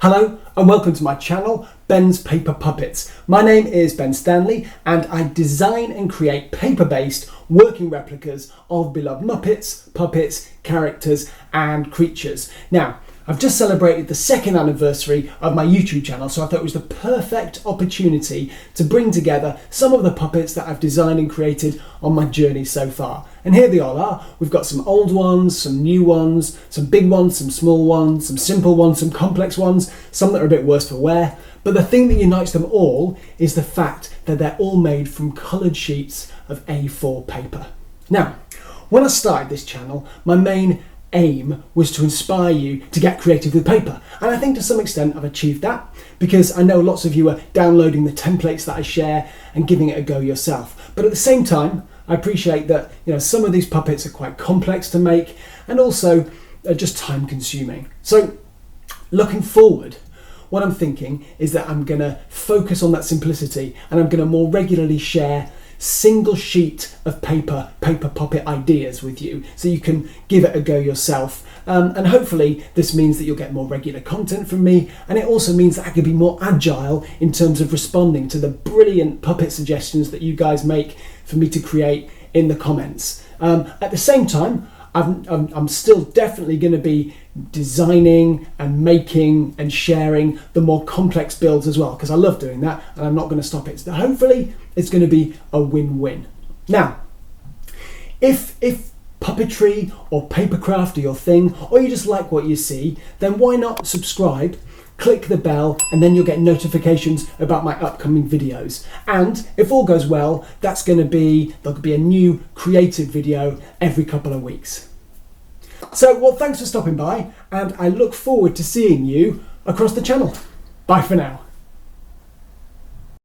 Hello and welcome to my channel, Ben's Paper Puppets. My name is Ben Stanley and I design and create paper-based working replicas of beloved Muppets, puppets, characters and creatures. Now, I've just celebrated the second anniversary of my YouTube channel, so I thought it was the perfect opportunity to bring together some of the puppets that I've designed and created on my journey so far. And here they all are. We've got some old ones, some new ones, some big ones, some small ones, some simple ones, some complex ones, some that are a bit worse for wear. But the thing that unites them all is the fact that they're all made from coloured sheets of A4 paper. Now, when I started this channel, my main aim was to inspire you to get creative with paper, and I think to some extent I've achieved that, because I know lots of you are downloading the templates that I share and giving it a go yourself. But at the same time, I appreciate that some of these puppets are quite complex to make and also are just time consuming. So looking forward, what I'm thinking is that I'm going to focus on that simplicity, and I'm going to more regularly share single sheet of paper puppet ideas with you so you can give it a go yourself, and hopefully this means that you'll get more regular content from me, and it also means that I can be more agile in terms of responding to the brilliant puppet suggestions that you guys make for me to create in the comments. At the same time, I'm still definitely going to be designing and making and sharing the more complex builds as well, because I love doing that and I'm not going to stop it. So hopefully it's going to be a win-win. Now, if puppetry or papercraft are your thing, or you just like what you see, then why not subscribe, click the bell, and then you'll get notifications about my upcoming videos. And if all goes well, there'll be a new creative video every couple of weeks. So, well, thanks for stopping by, and I look forward to seeing you across the channel. Bye for now.